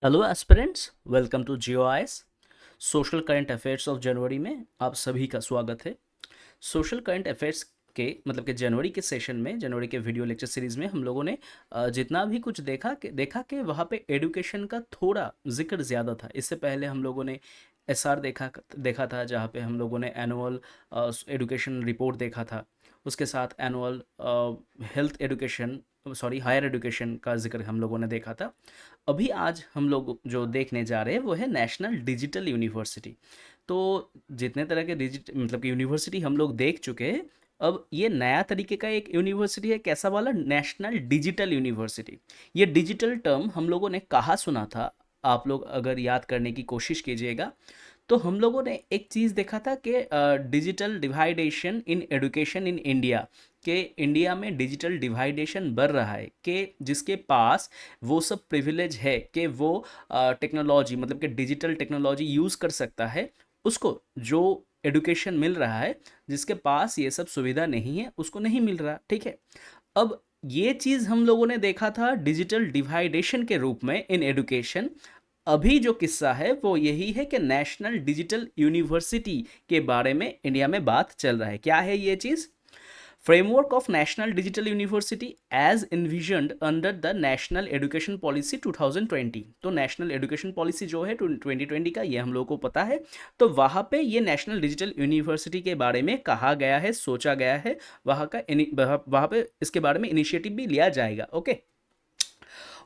Hello aspirants, welcome to GeoIS। Social current affairs of जनवरी में आप सभी का स्वागत है। सोशल करंट अफेयर्स के मतलब कि जनवरी के सेशन में, जनवरी के वीडियो लेक्चर सीरीज़ में हम लोगों ने जितना भी कुछ देखा कि वहाँ पे एडुकेशन का थोड़ा जिक्र ज़्यादा था। इससे पहले हम लोगों ने SR देखा था, जहाँ पे हम लोगों ने एनुअल एडुकेशन रिपोर्ट देखा था। उसके साथ annual health education sorry higher education का जिक्र हम लोगों ने देखा था। अभी आज हम लोग जो देखने जा रहे हैं वो है नेशनल डिजिटल यूनिवर्सिटी। तो जितने तरह के मतलब कि यूनिवर्सिटी हम लोग देख चुके हैं, अब ये नया तरीके का एक यूनिवर्सिटी है। कैसा वाला? National digital university. ये डिजिटल टर्म हम लोगों ने कहाँ सुना था? आप लोग अगर याद करने की कोशिश कीजिएगा तो हम लोगों ने एक चीज़ देखा था कि digital divideation in education in India, कि इंडिया में डिजिटल डिवाइडेशन बढ़ रहा है, कि जिसके पास वो सब प्रिविलेज है कि वो टेक्नोलॉजी मतलब कि डिजिटल टेक्नोलॉजी यूज़ कर सकता है, उसको जो एडुकेशन मिल रहा है, जिसके पास ये सब सुविधा नहीं है उसको नहीं मिल रहा। ठीक है। अब ये चीज़ हम लोगों ने देखा था डिजिटल डिवाइडेशन के रूप में इन एडुकेशन। अभी जो किस्सा है वो यही है कि नेशनल डिजिटल यूनिवर्सिटी के बारे में इंडिया में बात चल रहा है। क्या है ये चीज़? Framework of national digital university as envisioned under the national education policy 2020। तो नेशनल एजुकेशन पॉलिसी जो है 2020 का, ये हम लोगों को पता है। तो वहाँ पे ये नेशनल डिजिटल यूनिवर्सिटी के बारे में कहा गया है, सोचा गया है। वहाँ पे इसके बारे में इनिशिएटिव भी लिया जाएगा। Okay.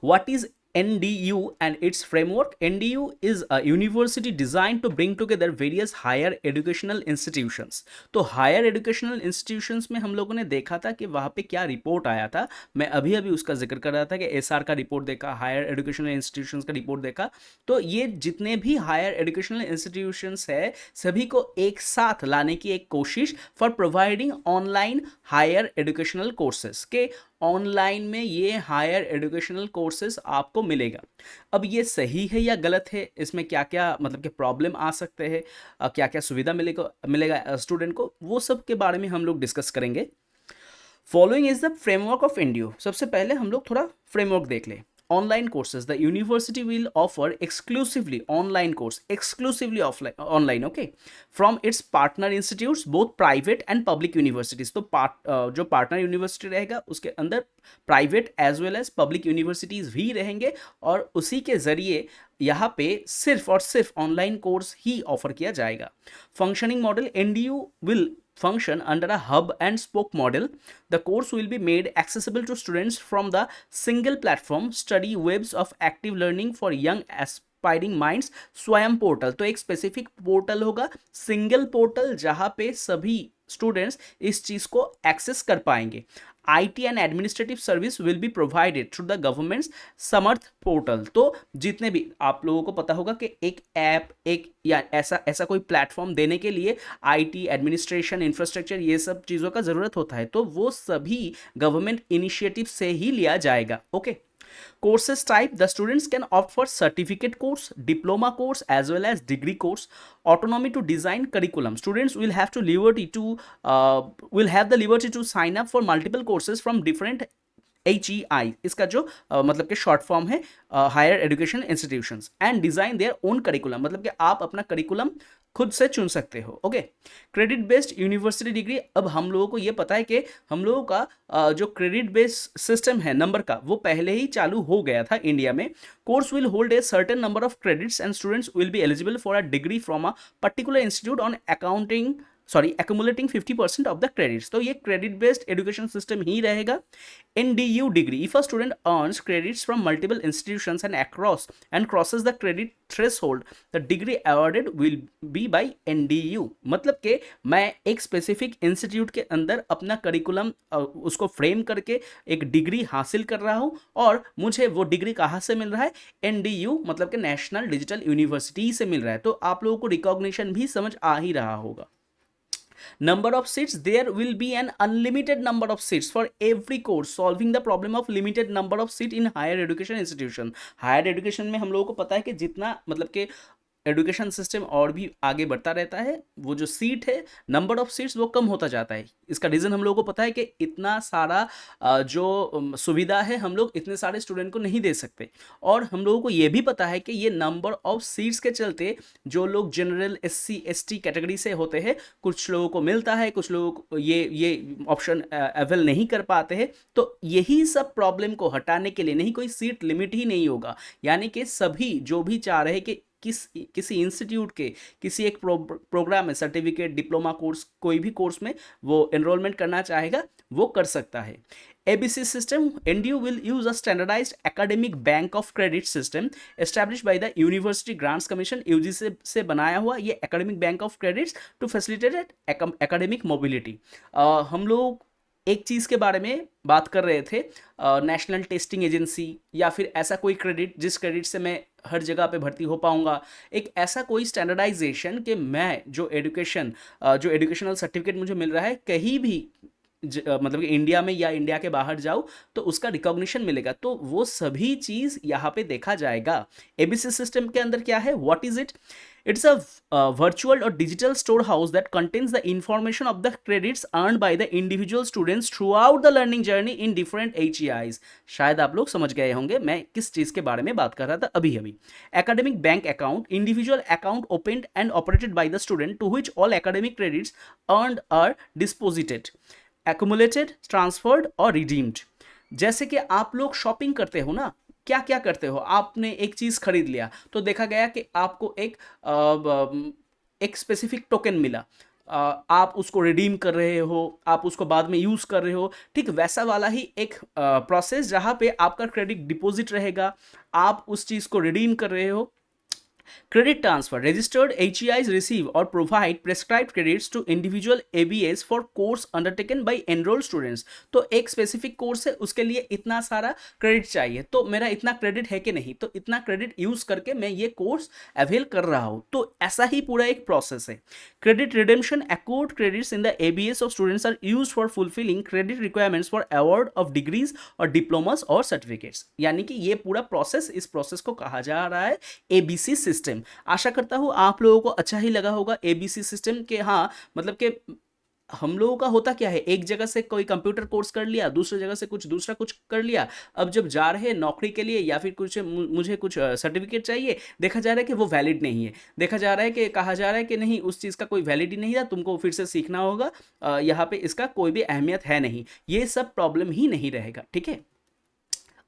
What is NDU and its framework? NDU is a university designed to bring together various higher educational institutions. तो हायर एजुकेशनल इंस्टीट्यूशंस में हम लोगों ने देखा था कि वहाँ पे क्या रिपोर्ट आया था। मैं अभी अभी उसका जिक्र कर रहा था कि SR का रिपोर्ट देखा, हायर एजुकेशनल इंस्टीट्यूशंस का रिपोर्ट देखा। तो ये जितने भी हायर एजुकेशनल इंस्टीट्यूशंस है, सभी को एक साथ लाने की एक कोशिश for providing online higher educational courses के ऑनलाइन में ये हायर एजुकेशनल कोर्सेज आपको मिलेगा। अब ये सही है या गलत है, इसमें क्या क्या मतलब कि प्रॉब्लम आ सकते हैं, क्या क्या सुविधा मिलेगा स्टूडेंट को, वो सब के बारे में हम लोग डिस्कस करेंगे। Following is the framework of India. सबसे पहले हम लोग थोड़ा फ्रेमवर्क देख लें। Online courses, the university will offer exclusively online course, exclusively offline online, okay, from its partner institutes, both private and public universities. तो जो पार्टनर यूनिवर्सिटी रहेगा उसके अंदर private as well as public universities भी रहेंगे, और उसी के ज़रिए यहाँ पे सिर्फ और सिर्फ ऑनलाइन कोर्स ही ऑफर किया जाएगा। Functioning model, NDU will function under a hub and spoke model. The course will be made accessible to students from the single platform study webs of active learning for young aspiring minds, स्वयं portal. तो एक specific portal होगा, single portal, जहां पे सभी students इस चीज को एक्सेस कर पाएंगे। IT and administrative service will be provided through the governments Samarth portal. तो जितने भी आप लोगों को पता होगा कि एक ऐप, एक या ऐसा ऐसा कोई प्लेटफॉर्म देने के लिए IT, एडमिनिस्ट्रेशन, इंफ्रास्ट्रक्चर, ये सब चीज़ों का ज़रूरत होता है, तो वो सभी गवर्नमेंट इनिशिएटिव से ही लिया जाएगा। Okay. Courses type, the students can opt for certificate course, diploma course as well as degree course. Autonomy to design curriculum, students will have the liberty to sign up for multiple courses from different HEI, इसका जो मतलब कि short form है, higher education institutions, and design their own curriculum, मतलब कि आप अपना curriculum खुद से चुन सकते हो। Okay. Credit based university degree, अब हम लोगों को ये पता है कि हम लोगों का जो क्रेडिट बेस्ड सिस्टम है नंबर का, वो पहले ही चालू हो गया था इंडिया में। Course will hold a certain number of credits and students will be eligible for a degree from a particular institute on accounting accumulating 50% of the credits। तो ये क्रेडिट बेस्ड एजुकेशन सिस्टम ही रहेगा। NDU degree, if a student earns credits from multiple institutions and crosses the credit threshold, the degree awarded will be by NDU। मतलब कि मैं एक specific institute के अंदर अपना करिकुलम उसको फ्रेम करके एक डिग्री हासिल कर रहा हूँ, और मुझे वो डिग्री कहाँ से मिल रहा है? NDU मतलब कि नेशनल डिजिटल यूनिवर्सिटी से मिल रहा है। तो आप लोगों को रिकॉग्निशन भी समझ आ ही रहा होगा। Number of seats, there will be an unlimited number of seats for every course, solving the problem of limited number of seat in higher education institution। Higher education में हम लोगों को पता है कि जितना मतलब कि एजुकेशन सिस्टम और भी आगे बढ़ता रहता है, वो जो सीट है, नंबर ऑफ सीट्स वो कम होता जाता है। इसका रीज़न हम लोगों को पता है कि इतना सारा जो सुविधा है हम लोग इतने सारे स्टूडेंट को नहीं दे सकते, और हम लोगों को ये भी पता है कि ये नंबर ऑफ सीट्स के चलते जो लोग जनरल SC ST कैटेगरी से होते हैं, कुछ लोगों को मिलता है, कुछ लोगों को ये ऑप्शन अवेल नहीं कर पाते हैं। तो यही सब प्रॉब्लम को हटाने के लिए नहीं, कोई सीट लिमिट ही नहीं होगा, यानी कि सभी जो भी चाह रहे हैं कि किसी इंस्टीट्यूट के किसी एक प्रोग्राम में, सर्टिफिकेट, डिप्लोमा कोर्स, कोई भी कोर्स में वो एनरोलमेंट करना चाहेगा वो कर सकता है। ABC system, NDU will use a standardized academic bank of credit system established by the University Grants Commission, UGC से बनाया हुआ ये academic bank of credits to facilitate academic mobility। हम लोग एक चीज़ के बारे में बात कर रहे थे, नेशनल टेस्टिंग एजेंसी, या फिर ऐसा कोई क्रेडिट जिस क्रेडिट से मैं हर जगह पे भर्ती हो पाऊंगा, एक ऐसा कोई स्टैंडर्डाइजेशन कि मैं जो एजुकेशनल सर्टिफिकेट मुझे मिल रहा है कहीं भी मतलब कि इंडिया में या इंडिया के बाहर जाओ तो उसका रिकॉग्निशन मिलेगा, तो वो सभी चीज़ यहाँ पे देखा जाएगा। ABC सिस्टम के अंदर क्या है, what is it? It's a virtual or digital storehouse that contains the information of the credits earned by the individual students throughout the learning journey in different HEIs। शायद आप लोग समझ गए होंगे मैं किस चीज़ के बारे में बात कर रहा था अभी। Academic bank account, individual account opened and operated by the student to which all academic credits earned are deposited, accumulated, transferred और redeemed। जैसे कि आप लोग शॉपिंग करते हो ना, क्या क्या करते हो, आपने एक चीज़ खरीद लिया तो देखा गया कि आपको एक स्पेसिफिक टोकन मिला, आप उसको रिडीम कर रहे हो, आप उसको बाद में यूज़ कर रहे हो, ठीक वैसा वाला ही एक प्रोसेस जहाँ पे आपका क्रेडिट डिपॉजिट रहेगा, आप उस चीज़ को रिडीम कर रहे हो। Credit transfer, registered HEIs receive or provide prescribed credits to individual ABS for course undertaken by enrolled students। तो एक स्पेसिफिक कोर्स है, उसके लिए इतना सारा क्रेडिट चाहिए, तो मेरा इतना क्रेडिट है कि नहीं, तो इतना क्रेडिट यूज करके मैं ये कोर्स अवेल कर रहा हूँ। तो ऐसा ही पूरा एक प्रोसेस है। Credit redemption, accrued credits in the ABS of students are used for fulfilling credit requirements for award of degrees और diplomas और certificates। यानी कि ये पूरा प्रोसेस, इस प्रोसेस को कहा जा रहा है ABC सिस्टम। आशा करता हूँ आप लोगों को अच्छा ही लगा होगा ABC सिस्टम के। हाँ, मतलब कि हम लोगों का होता क्या है, एक जगह से कोई कंप्यूटर कोर्स कर लिया, दूसरी जगह से कुछ दूसरा कुछ कर लिया, अब जब जा रहे हैं नौकरी के लिए या फिर मुझे कुछ सर्टिफिकेट चाहिए, देखा जा रहा है कि वो वैलिड नहीं है, देखा जा रहा है कि कहा जा रहा है कि नहीं, उस चीज़ का कोई वैलिड ही नहीं था, तुमको फिर से सीखना होगा, यहाँ पे इसका कोई भी अहमियत है नहीं, ये सब प्रॉब्लम ही नहीं रहेगा। ठीक है,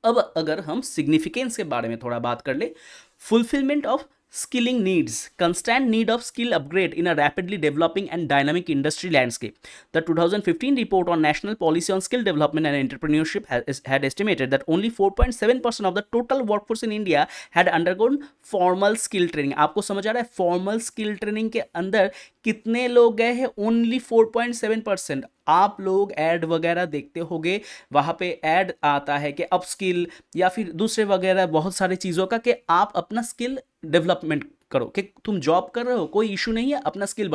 अब अगर हम सिग्निफिकेंस के बारे में थोड़ा बात कर ले, fulfilment of skilling needs, constant need of skill upgrade in a rapidly developing and dynamic industry landscape. The 2015 report on National Policy on Skill Development and Entrepreneurship had estimated that only 4.7% of the total workforce in India had undergone formal skill training। आपको समझ आ रहा है formal skill training के अंदर कितने लोग गए हैं? ओनली 4.7%। आप लोग ऐड वगैरह देखते होंगे, वहाँ पे ऐड आता है कि अप स्किल या फिर दूसरे वगैरह बहुत सारी चीज़ों का, कि आप अपना स्किल डेवलपमेंट करो, कि तुम जॉब कर रहे हो कोई इशू नहीं है, अपना स्किल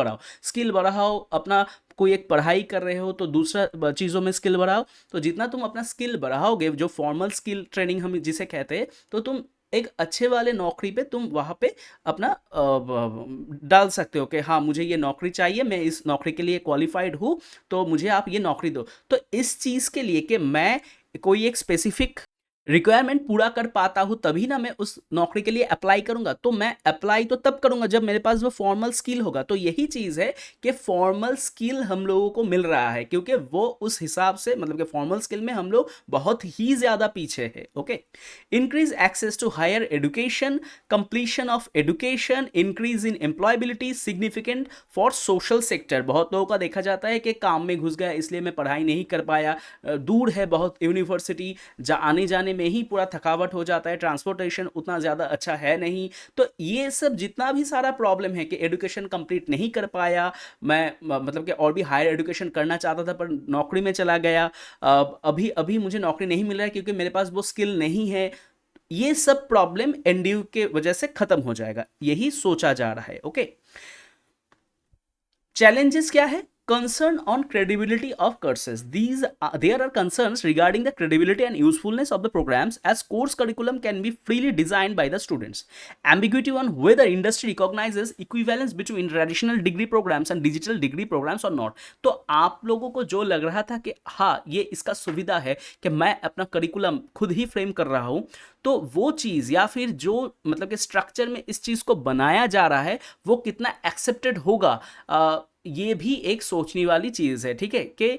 बढ़ाओ, अपना कोई एक पढ़ाई कर रहे हो तो दूसरा चीज़ों में स्किल बढ़ाओ। तो जितना तुम अपना स्किल बढ़ाओगे, जो फॉर्मल स्किल ट्रेनिंग हम जिसे कहते हैं, तो तुम एक अच्छे वाले नौकरी पे तुम वहाँ पे अपना डाल सकते हो कि हाँ मुझे ये नौकरी चाहिए, मैं इस नौकरी के लिए क्वालिफाइड हूँ, तो मुझे आप ये नौकरी दो। तो इस चीज़ के लिए कि मैं कोई एक स्पेसिफिक रिक्वायरमेंट पूरा कर पाता हूँ तभी ना मैं उस नौकरी के लिए अप्लाई करूंगा। तो मैं अप्लाई तो तब करूंगा जब मेरे पास वो फॉर्मल स्किल होगा। तो यही चीज़ है कि फॉर्मल स्किल हम लोगों को मिल रहा है, क्योंकि वो उस हिसाब से, मतलब कि फॉर्मल स्किल में हम लोग बहुत ही ज़्यादा पीछे है। Okay, increase access to higher education, completion of education, increase in employability significant for social sector. बहुत लोगों का देखा जाता है कि काम में घुस गया इसलिए मैं पढ़ाई नहीं कर पाया, दूर है बहुत यूनिवर्सिटी, आने जाने में ही पूरा थकावट हो जाता है, ट्रांसपोर्टेशन उतना ज़्यादा अच्छा है नहीं। तो ये सब जितना भी सारा प्रॉब्लम है कि एजुकेशन कंप्लीट नहीं कर पाया मैं, मतलब कि और भी हायर एजुकेशन करना चाहता था पर नौकरी में चला गया, अभी अभी मुझे नौकरी नहीं मिल रहा है क्योंकि मेरे पास वो स्किल नहीं है, ये सब प्रॉब्लम एनडीयू के वजह से खत्म हो जाएगा, यही सोचा जा रहा है। ओके, चैलेंजेस क्या है? concern on credibility of courses. There are concerns regarding the credibility and usefulness of the programs, as course curriculum can be freely designed by the students. Ambiguity on whether industry recognizes equivalence between traditional degree programs and digital degree programs or not. तो आप लोगों को जो लग रहा था कि हाँ ये इसका सुविधा है कि मैं अपना करिकुलम खुद ही फ्रेम कर रहा हूं, तो वो चीज़ या फिर जो मतलब कि स्ट्रक्चर में इस चीज़ को बनाया जा रहा है वो कितना एक्सेप्टेड होगा, ये भी एक सोचने वाली चीज़ है। ठीक है कि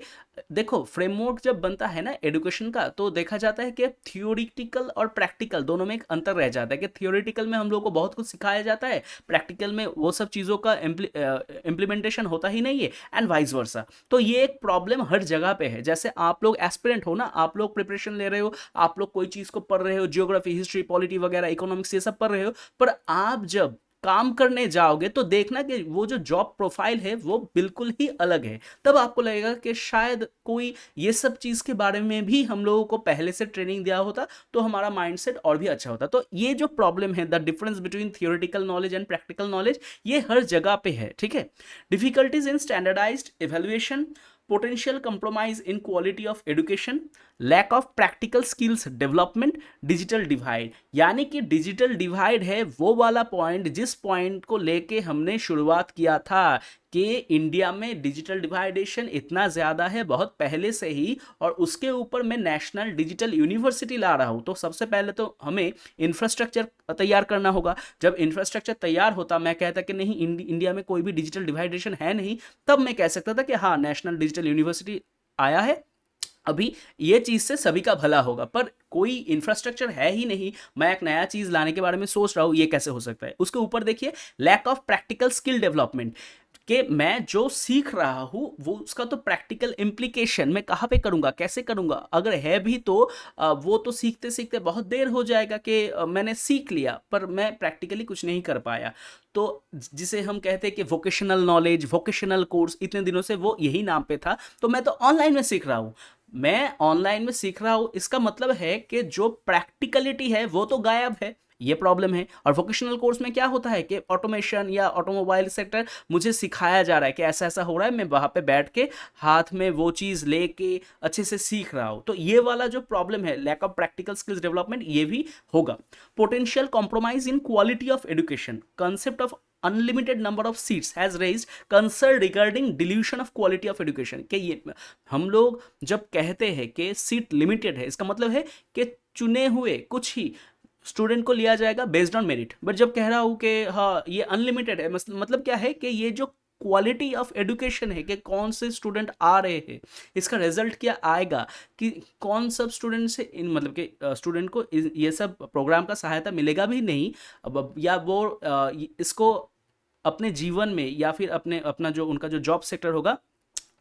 देखो फ्रेमवर्क जब बनता है ना एजुकेशन का, तो देखा जाता है कि थियोरिटिकल और प्रैक्टिकल दोनों में एक अंतर रह जाता है कि थियोरिटिकल में हम लोग को बहुत कुछ सिखाया जाता है, प्रैक्टिकल में वो सब चीज़ों का इम्प्लीमेंटेशन होता ही नहीं है, एंड वाइस वर्सा। तो ये एक प्रॉब्लम हर जगह पे है। जैसे आप लोग एस्पिरेंट हो ना, आप लोग प्रिपरेशन ले रहे हो, आप लोग कोई चीज़ को पढ़ रहे हो, जियोग्राफी, हिस्ट्री, पॉलिटी वगैरह, इकोनॉमिक्स, ये सब पढ़ रहे हो, पर आप जब काम करने जाओगे तो देखना कि वो जो जॉब प्रोफाइल है वो बिल्कुल ही अलग है। तब आपको लगेगा कि शायद कोई ये सब चीज़ के बारे में भी हम लोगों को पहले से ट्रेनिंग दिया होता तो हमारा माइंडसेट और भी अच्छा होता। तो ये जो प्रॉब्लम है, the difference between theoretical knowledge and practical knowledge, ये हर जगह पे है। ठीक है। Difficulties in standardised evaluation, potential compromise in quality of education, lack of practical skills development, digital divide. यानी कि डिजिटल डिवाइड है वो वाला पॉइंट जिस पॉइंट को लेके हमने शुरुआत किया था कि इंडिया में डिजिटल डिवाइडेशन इतना ज़्यादा है बहुत पहले से ही, और उसके ऊपर मैं नेशनल डिजिटल यूनिवर्सिटी ला रहा हूँ। तो सबसे पहले तो हमें इंफ्रास्ट्रक्चर तैयार करना होगा। जब इंफ्रास्ट्रक्चर तैयार होता, मैं कहता कि नहीं इंडिया में कोई भी डिजिटल डिवाइडेशन है नहीं, तब मैं कह सकता था कि हाँ नेशनल डिजिटल यूनिवर्सिटी आया है, अभी ये चीज़ से सभी का भला होगा। पर कोई इंफ्रास्ट्रक्चर है ही नहीं, मैं एक नया चीज़ लाने के बारे में सोच रहा हूँ, ये कैसे हो सकता है। उसके ऊपर देखिए lack of practical skill development, कि मैं जो सीख रहा हूँ वो उसका तो प्रैक्टिकल इम्प्लीकेशन मैं कहाँ पे करूँगा, कैसे करूँगा, अगर है भी तो वो तो सीखते सीखते बहुत देर हो जाएगा कि मैंने सीख लिया पर मैं प्रैक्टिकली कुछ नहीं कर पाया। तो जिसे हम कहते हैं कि वोकेशनल नॉलेज, वोकेशनल कोर्स, इतने दिनों से वो यही नाम पे था, तो मैं तो ऑनलाइन में सीख रहा हूँ। मैं ऑनलाइन में सीख रहा हूँ, इसका मतलब है कि जो प्रैक्टिकलिटी है वो तो गायब है, ये प्रॉब्लम है। और वोकेशनल कोर्स में क्या होता है कि ऑटोमेशन या ऑटोमोबाइल सेक्टर मुझे सिखाया जा रहा है कि ऐसा ऐसा हो रहा है, मैं वहाँ पे बैठ के हाथ में वो चीज़ लेके अच्छे से सीख रहा हूँ। तो ये वाला जो प्रॉब्लम है lack of practical skills development, ये भी होगा। Potential compromise in quality of education, concept of unlimited number of seats has raised concern regarding dilution of quality of education. कि ये हम लोग जब कहते हैं कि सीट लिमिटेड है, इसका मतलब है कि चुने हुए कुछ ही स्टूडेंट को लिया जाएगा बेस्ड ऑन मेरिट। बट जब कह रहा हूँ कि हाँ ये अनलिमिटेड है, मतलब क्या है कि ये जो क्वालिटी ऑफ एजुकेशन है कि कौन से स्टूडेंट आ रहे हैं, इसका रिजल्ट क्या आएगा, कि कौन सब स्टूडेंट से इन मतलब कि स्टूडेंट को ये सब प्रोग्राम का सहायता मिलेगा भी नहीं, या वो इसको अपने जीवन में या फिर अपना जो उनका जो जॉब सेक्टर होगा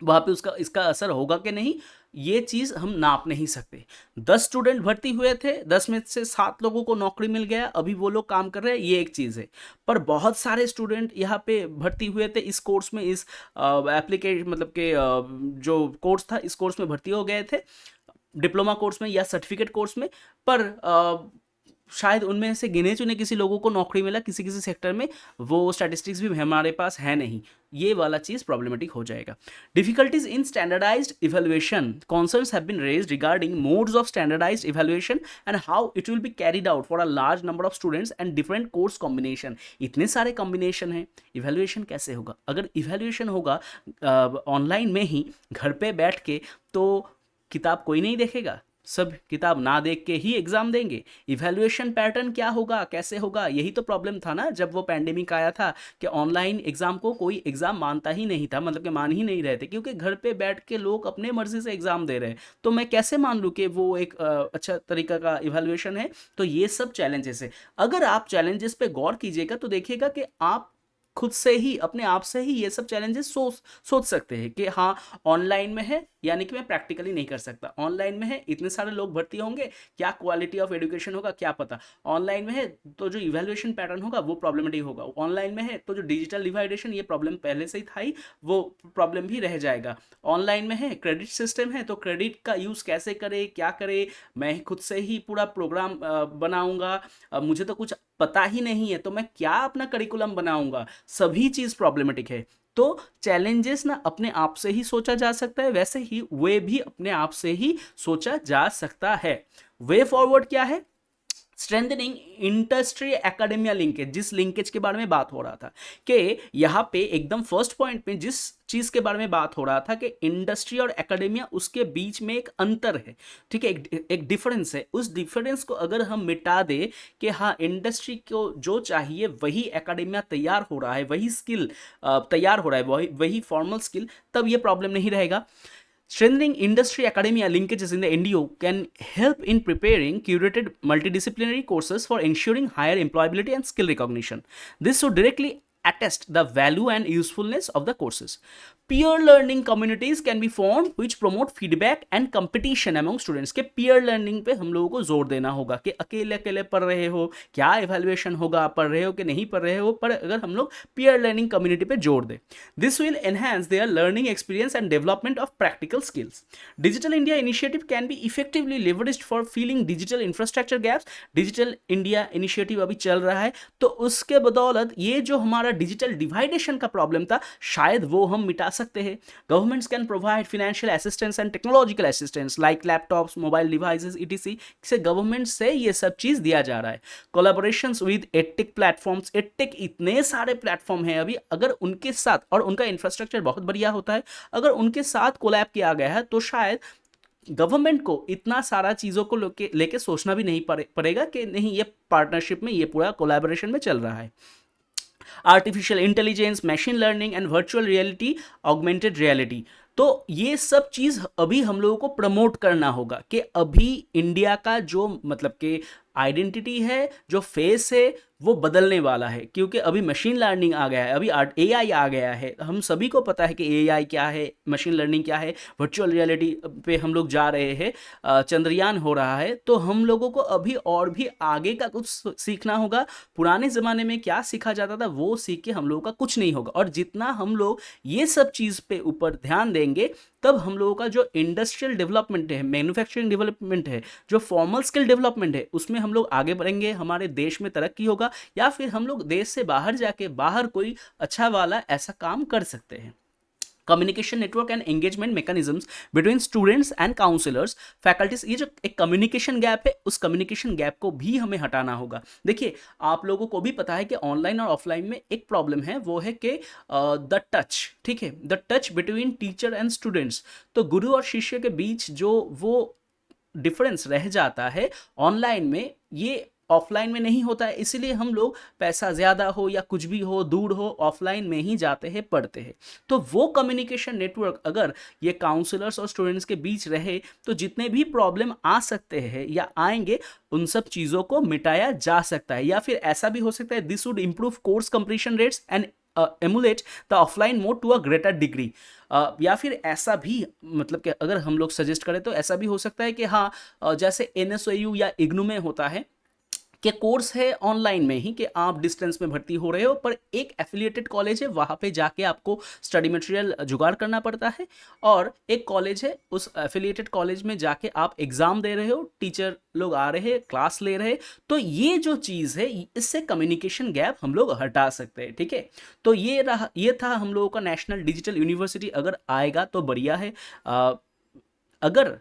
वहाँ पे उसका इसका असर होगा कि नहीं, ये चीज़ हम नाप नहीं सकते। 10 स्टूडेंट भर्ती हुए थे, 10 में से 7 लोगों को नौकरी मिल गया, अभी वो लोग काम कर रहे हैं, ये एक चीज़ है। पर बहुत सारे स्टूडेंट यहाँ पे भर्ती हुए थे इस कोर्स में, इस एप्लीकेशन मतलब के जो कोर्स था इस कोर्स में भर्ती हो गए थे, डिप्लोमा कोर्स में या सर्टिफिकेट कोर्स में, पर शायद उनमें से गिने चुने किसी लोगों को नौकरी मिला किसी किसी सेक्टर में, वो स्टैटिस्टिक्स भी हमारे पास है नहीं, ये वाला चीज़ प्रॉब्लमेटिक हो जाएगा। Difficulties in standardised evaluation, concerns have been raised regarding modes of standardized evaluation and how it will be carried out for a large number of students and different course combination। इतने सारे combination हैं, evaluation कैसे होगा? अगर evaluation होगा online में ही घर पे बैठ के, तो किताब कोई नहीं देखेगा, सब किताब ना देख के ही एग्जाम देंगे। इवैल्यूएशन पैटर्न क्या होगा, कैसे होगा? यही तो प्रॉब्लम था ना जब वो पैंडेमिक आया था कि ऑनलाइन एग्जाम को कोई एग्जाम मानता ही नहीं था, मतलब कि मान ही नहीं रहे थे, क्योंकि घर पे बैठ के लोग अपने मर्जी से एग्जाम दे रहे हैं। तो मैं कैसे मान लूँ कि वो एक अच्छा तरीका का इवैल्यूएशन है? तो ये सब चैलेंजेस है। अगर आप चैलेंजेस पे गौर कीजिएगा तो देखिएगा कि आप खुद से ही अपने आप से ही ये सब चैलेंजेस सोच सकते हैं कि हाँ ऑनलाइन में है यानी कि मैं प्रैक्टिकली नहीं कर सकता, ऑनलाइन में है इतने सारे लोग भर्ती होंगे, क्या क्वालिटी ऑफ एजुकेशन होगा क्या पता, ऑनलाइन में है तो जो इवैल्यूएशन पैटर्न होगा वो प्रॉब्लमेटिक होगा, ऑनलाइन में है तो जो डिजिटल डिवाइडेशन ये प्रॉब्लम पहले से ही था ही वो प्रॉब्लम भी रह जाएगा, ऑनलाइन में है क्रेडिट सिस्टम है तो क्रेडिट का यूज़ कैसे करे क्या करे, मैं खुद से ही पूरा प्रोग्राम बनाऊंगा, मुझे तो कुछ पता ही नहीं है तो मैं क्या अपना करिकुलम बनाऊंगा, सभी चीज़ प्रॉब्लमेटिक है। तो चैलेंजेस ना अपने आप से ही सोचा जा सकता है, वैसे ही वे भी अपने आप से ही सोचा जा सकता है। वे फॉरवर्ड क्या है? स्ट्रेंथनिंग इंडस्ट्री एकेडमिया लिंकेज, जिस लिंकेज के बारे में बात हो रहा था कि यहाँ पे एकदम फर्स्ट पॉइंट में जिस चीज के बारे में बात हो रहा था कि इंडस्ट्री और एकेडमिया, उसके बीच में एक अंतर है, ठीक है, एक डिफरेंस है। उस डिफरेंस को अगर हम मिटा दे कि हाँ इंडस्ट्री को जो चाहिए वही एकेडमिया तैयार हो रहा है, वही स्किल तैयार हो रहा है, वही फॉर्मल स्किल, तब ये प्रॉब्लम नहीं रहेगा। Strengthening industry academia linkages in the NDO can help in preparing curated multidisciplinary courses for ensuring higher employability and skill recognition. This would directly attest the value and usefulness of the courses. Peer learning communities can be formed which promote feedback and competition among students. के peer learning पे हम लोगों को जोर देना होगा कि अकेले अकेले पढ़ रहे हो, क्या evaluation होगा, पढ़ रहे हो कि नहीं पढ़ रहे हो, पर अगर हम लोग peer learning community पे जोर दें, this will enhance their learning experience and development of practical skills. Digital India initiative can be effectively leveraged for filling digital infrastructure gaps. Digital India initiative अभी चल रहा है, तो उसके बदौलत ये जो हमारा डिजिटल डिवाइडेशन का प्रॉब्लम था, शायद वो हम मिटा सकते हैं। Governments can provide financial assistance and technological assistance like laptops, mobile devices etc से गवर्नमेंट से ये सब चीज दिया जा रहा है। Collaborations with edtech platforms, edtech इतने सारे प्लेटफॉर्म हैं अभी, अगर उनके साथ, और उनका इंफ्रास्ट्रक्चर बहुत बढ़िया होता है, अगर उनके साथ कोलैब किया गया है तो शायद गवर्नमेंट को इतना सारा चीज़ों को लेके सोचना भी नहीं पड़ेगा कि नहीं ये पार्टनरशिप में, ये पूरा कोलैबोरेशन में चल रहा है। Artificial intelligence, machine learning and virtual reality, augmented reality, तो ये सब चीज़ अभी हम लोगों को प्रमोट करना होगा कि अभी इंडिया का जो मतलब कि आइडेंटिटी है, जो फेस है, वो बदलने वाला है, क्योंकि अभी मशीन लर्निंग आ गया है, अभी एआई आ गया है। हम सभी को पता है कि एआई क्या है, मशीन लर्निंग क्या है, वर्चुअल रियलिटी पे हम लोग जा रहे हैं, चंद्रयान हो रहा है, तो हम लोगों को अभी और भी आगे का कुछ सीखना होगा। पुराने ज़माने में क्या सीखा जाता था वो सीख के हम लोगों का कुछ नहीं होगा, और जितना हम लोग ये सब चीज़ पे ऊपर ध्यान देंगे, तब हम लोगों का जो इंडस्ट्रियल डेवलपमेंट है, मैन्युफैक्चरिंग डेवलपमेंट है, जो फॉर्मल स्किल डेवलपमेंट है, उसमें हम लोग आगे बढ़ेंगे, हमारे देश में तरक्की होगा, या फिर हम लोग देश से बाहर जाके बाहर कोई अच्छा वाला ऐसा काम कर सकते हैं। Communication network and engagement mechanisms between students and counsellors, faculties, ये जो एक कम्युनिकेशन गैप है, उस कम्युनिकेशन गैप को भी हमें हटाना होगा। देखिए, आप लोगों को भी पता है कि ऑनलाइन और ऑफलाइन में एक प्रॉब्लम है, वो है कि द टच, ठीक है, the touch between teacher and students. तो गुरु और शिष्य के बीच जो वो डिफरेंस रह जाता है ऑनलाइन में, ये ऑफलाइन में नहीं होता है। इसीलिए हम लोग पैसा ज़्यादा हो या कुछ भी हो, दूर हो, ऑफलाइन में ही जाते हैं, पढ़ते हैं। तो वो कम्युनिकेशन नेटवर्क अगर ये काउंसलर्स और स्टूडेंट्स के बीच रहे, तो जितने भी प्रॉब्लम आ सकते हैं या आएंगे, उन सब चीज़ों को मिटाया जा सकता है। या फिर ऐसा भी हो सकता है, this would improve course completion rates and emulate the offline mode to a greater degree. या फिर ऐसा भी, मतलब कि अगर हम लोग सजेस्ट करें तो ऐसा भी हो सकता है कि हाँ, जैसे NSOU या इग्नू में होता है कि कोर्स है ऑनलाइन में ही, कि आप डिस्टेंस में भर्ती हो रहे हो, पर एक एफिलिएटेड कॉलेज है, वहाँ पे जाके आपको स्टडी मटेरियल जुगाड़ करना पड़ता है, और एक कॉलेज है, उस एफिलिएटेड कॉलेज में जाके आप एग्ज़ाम दे रहे हो, टीचर लोग आ रहे हैं, क्लास ले रहे हैं। तो ये जो चीज़ है, इससे कम्युनिकेशन गैप हम लोग हटा सकते हैं, ठीक है। तो ये था हम लोगों का नेशनल डिजिटल यूनिवर्सिटी। अगर आएगा तो बढ़िया है, अगर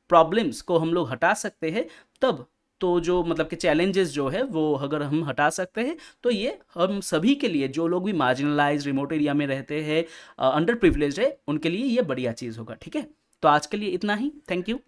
प्रॉब्लम्स को हम लोग हटा सकते हैं, तब तो जो मतलब कि चैलेंजेस जो है वो अगर हम हटा सकते हैं, तो ये हम सभी के लिए, जो लोग भी मार्जिनलाइज रिमोट एरिया में रहते हैं, अंडर प्रिविलेज है, उनके लिए ये बढ़िया चीज़ होगा, ठीक है। तो आज के लिए इतना ही, थैंक यू।